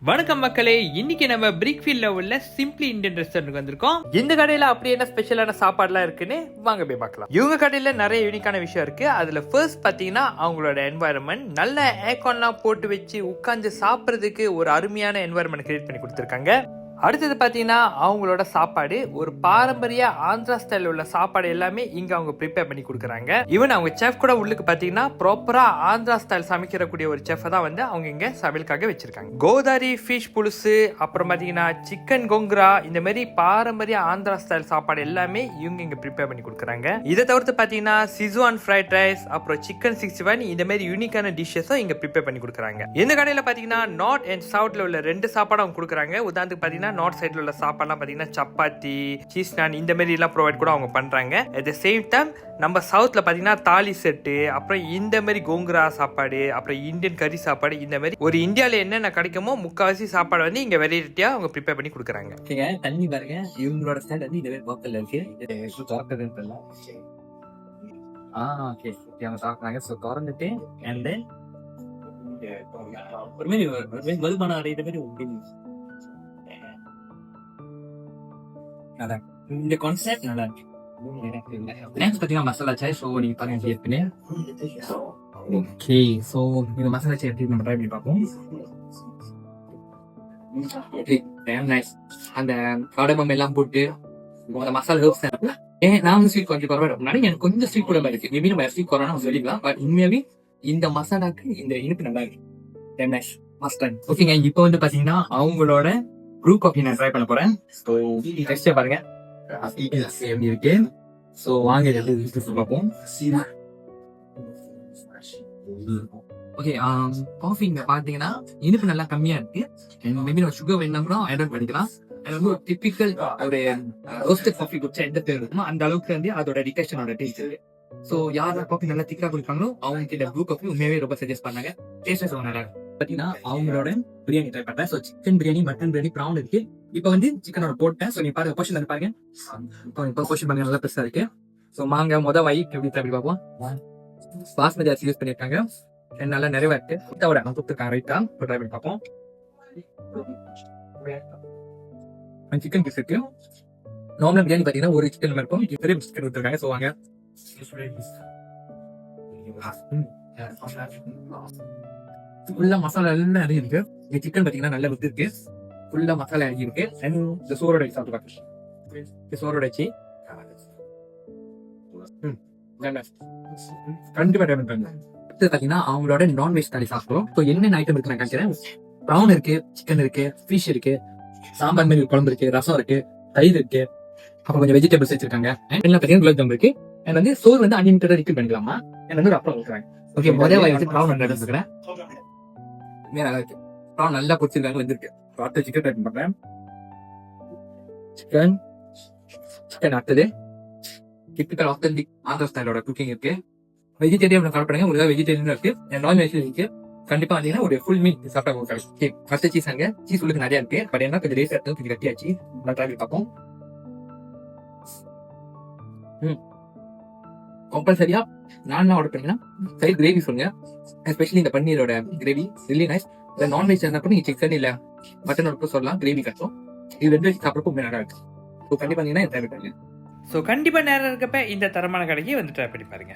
வணக்கம் மக்களே, இன்னைக்கு நம்ம பிரிக்ஃபீல்ட்ல உள்ள சிம்பிளி இந்தியன் ரெஸ்டாரண்ட் வந்திருக்கோம். இந்த கடையில அப்படி என்ன ஸ்பெஷலான சாப்பாடுலாம் இருக்குன்னு வாங்க போய் பார்க்கலாம். இவங்க கடையில நிறைய யூனிக்கான விஷயம் இருக்கு. அதுல ஃபர்ஸ்ட் பாத்தீங்கன்னா அவங்களோட என்வாயரன்மெண்ட், நல்ல ஏர்கான்லாம் போட்டு வச்சு உட்கார்ந்து சாப்பிட்றதுக்கு ஒரு அருமையான என்வாயரன்மெண்ட் கிரியேட் பண்ணி கொடுத்துருக்காங்க. அடுத்தது பார்த்தீங்கன்னா அவங்களோட சாப்பாடு ஒரு பாரம்பரிய ஆந்திரா ஸ்டைல் உள்ள சாப்பாடு எல்லாமே இங்க அவங்க ப்ரிப்பேர் பண்ணி கொடுக்குறாங்க. ஈவன் அவங்க செஃப் கூட உள்ளுக்கு பார்த்தீங்கன்னா ப்ராப்பரா ஆந்திரா ஸ்டைல் சமைக்கிறக்கூடிய ஒரு செஃப் தான் வந்து அவங்க இங்க சமையலுக்காக வச்சிருக்காங்க. கோதாரி ஃபிஷ் புலுசு, அப்புறம் பார்த்தீங்கன்னா சிக்கன் கொங்குரா, இந்த மாதிரி பாரம்பரிய ஆந்திரா ஸ்டைல் சாப்பாடு எல்லாமே இவங்க இங்க ப்ரிப்பேர் பண்ணி கொடுக்குறாங்க. இதை தவிர்த்து பார்த்தீங்கன்னா சிசுவான் ஃப்ரைட் ரைஸ், அப்புறம் சிக்கன் 61 இந்த மாதிரி யூனிக்கான டிஷ்ஷஸும் இங்க ப்ரிப்பேர் பண்ணி கொடுக்குறாங்க. இந்த கடையில் பார்த்தீங்கன்னா நார்த் அண்ட் சவுத்ல உள்ள ரெண்டு சாப்பாடு அவங்க கொடுக்குறாங்க. உதாரணத்துக்கு பார்த்தீங்கன்னா நார்த் சைட்ல உள்ள சாப்பாடுலாம் பாத்தீங்கன்னா சப்பாத்தி, சீஸ் நான் இந்த மாதிரி எல்லாம் ப்ரொவைட் கூட அவங்க பண்றாங்க. அட் தி சேம் டைம் நம்ம சவுத்ல பாத்தீங்கன்னா தாலி செட்டு, அப்புறம் இந்த மாதிரி கோங்குரா சாப்பாடு, அப்புறம் இந்தியன் கறி சாப்பாடு, இந்த மாதிரி ஒரு இந்தியால என்னென்ன கிடைக்குமோ முக்காவாசி சாப்பாடு வந்து இங்க வெரைட்டியா அவங்க ப்ரிப்பேர் பண்ணி கொடுக்குறாங்க. தண்ணி பாருங்க, இவங்களோட ஸ்டாண்ட் வந்து இந்த பாட்டில் இருக்கு. அவங்க சாப்பிட்றாங்க. ஸோ திறந்துட்டு அண்ட் தென் ஒரு மாதிரி வலுமான அடையிற மாதிரி இந்த கான்செப்ட் நல்லா இருக்கு. நெக்ஸ்ட் பாத்தீங்கன்னா மசாலா சாய். ஸோ நீங்க பாருங்க ஏற்கனவே. ஓகே, ஸோ இந்த மசாலா சாய் எப்படி நம்ம ட்ரை பண்ணி பார்ப்போம். அந்த காடமம் எல்லாம் போட்டு அந்த மசாலா ஹெர்ப்ஸ் நான் வந்து ஸ்வீட் கொஞ்சம் குறைவா முன்னாடி எனக்கு கொஞ்சம் ஸ்வீட் கூட இருக்கு. மேபி நம்ம ஸ்வீட் குறைவா சொல்லிக்கலாம். பட் உண்மையாவே இந்த மசாலாக்கு இந்த இனிப்பு நல்லா இருக்கு. ஓகேங்க, இப்போ வந்து பாத்தீங்கன்னா அவங்களோட ப்ரூ காஃபி நான் ட்ரை பண்ண போறேன். ஸோ டெஸ்டே பாருங்க எப்படி இருக்கு. ஸோ வாங்க பார்ப்போம். ஓகே, காஃபி இங்க பாத்தீங்கன்னா இனிப்பு நல்லா கம்மியா இருக்கு. மேபி நம்ம சுகர் வேணா கூட ஆட் பண்ணிக்கலாம். அது வந்து ஒரு டிபிக்கல் ஒரு ரோஸ்டட் காஃபி குடிச்சா எந்த பேர் இருக்குமோ அந்த அளவுக்கு வந்து அதோட டிகாஷனோட டேஸ்ட் இருக்கு. ஸோ யாரெல்லாம் காஃபி நல்லா திக்கா குடிப்பாங்களோ அவங்க கிட்ட ப்ளூ காஃபி உண்மையாவே ரொம்ப சஜஸ்ட் பண்ணாங்க. டேஸ்ட் ரொம்ப நல்லா இருக்கு. பாத்தீங்கன்னா அவங்களோட பிரியாணி ட்ரை பண்றேன். So chicken biryani, mutton biryani, prawn இருக்கு. இப்போ வந்து சிக்கனோட போட்டேன். ஸோ நீங்க பாருங்க, போர்ஷன் பாருங்க. இப்போ போர்ஷன் பாருங்க, நல்லா பெருசா இருக்கு. ஸோ மாங்க வை எப்படி ட்ரை பார்ப்போம். பாஸ்மதி அரிசி யூஸ் பண்ணிருக்காங்க. நல்லா நிறைவா இருக்கு. குத்தாவோட நான் கொடுத்துருக்காங்க. ரைட்டா ட்ரை பண்ணி பார்ப்போம். சிக்கன் பீஸ் இருக்கு. நார்மல் பிரியாணி பாத்தீங்கன்னா ஒரு சிக்கன் இருக்கும். பெரிய சிக்கன் கொடுத்துருக்காங்க. ஸோ வாங்க ஃபுல்லா மசாலா எல்லாம் நிறைய இருக்கு. இந்த சிக்கன் பாத்தீங்கன்னா நல்லா வித்து இருக்கு. ஃபுல்லா மசாலா இறங்கி இருக்கு. இந்த சோரோட சாப்பிட்டு பாக்க சோரோட வச்சு கண்டிப்பா ட்ரை பண்றாங்க. அடுத்து பாத்தீங்கன்னா அவங்களோட நான்வெஜ் தாலி சாப்பிடுறோம். ஸோ என்னென்ன ஐட்டம் இருக்கு நான் காமிக்கிறேன். ப்ரான் இருக்கு, சிக்கன் இருக்கு, ஃபிஷ் இருக்கு, சாம்பார் மாதிரி குழம்பு இருக்கு, ரசம் இருக்கு, தயிர் இருக்கு, அப்புறம் கொஞ்சம் வெஜிடபிள்ஸ் வச்சிருக்காங்க. எல்லாம் பாத்தீங்கன்னா குலாப் ஜாம் இருக்கு. அண்ட் வந்து சோறு வந்து அன்லிமிட்டடா ரிஃபில் பண்ணிக்கலாமா. அண்ட் வந்து ஒரு அப்புறம் கொடுக்குறாங்க. ஓகே, முதல் வாய் வந்து ப்ரான் எடுத்துக்கிறேன். நல்லா இருக்கு. ப்ரான் நல்லா பொரிச்சிருக்காங்க, வந்துருக்கு. அடுத்த சிக்கன் ட்ரை பண்றேன். சிக்கன் அடுத்தது டிபிக்கல் ஆத்தென்டிக் ஆந்திரா ஸ்டைலோட குக்கிங் இருக்கு. வெஜிடேரியன் சாப்பிடுறாங்க. ஒரு வெஜிடேரியன் இருக்கு, நான் வெஜ் இருக்கு. கண்டிப்பா வந்தீங்கன்னா ஒரு ஃபுல் மீல் சாப்பிட்டா ஓகே. ஃபர்ஸ்ட் சீஸ் அங்க சீஸ் உள்ளுக்கு நிறைய இருக்கு. பட் என்ன கொஞ்சம் ரேஸ் எடுத்து கொஞ்சம் கட்டியாச்சு. நான் ட்ரை பண்ணி பார்ப்போம். கம்பல்சரியா நான் ஆர்டர் பண்ணீங்கன்னா சைட் கிரேவி சொல்லுங்க. எஸ்பெஷலி இந்த பன்னீரோட கிரேவி ரிலி நைஸ். இந்த நான்வெஜ் இருந்தா கூட நீங்க சிக்கன் இல்ல மட்டன் கூட சொல்லலாம். கிரேவி கட்டும். இது ரெண்டு வச்சு சாப்பிட்றப்போ நல்லா இருக்கு. ஸோ கண்டிப்பா ட்ரை பண்ணுங்க. ஸோ கண்டிப்பா நேரம் இருக்கப்ப இந்த தரமான கடைக்கு வந்து ட்ரை பண்ணி பாருங்க.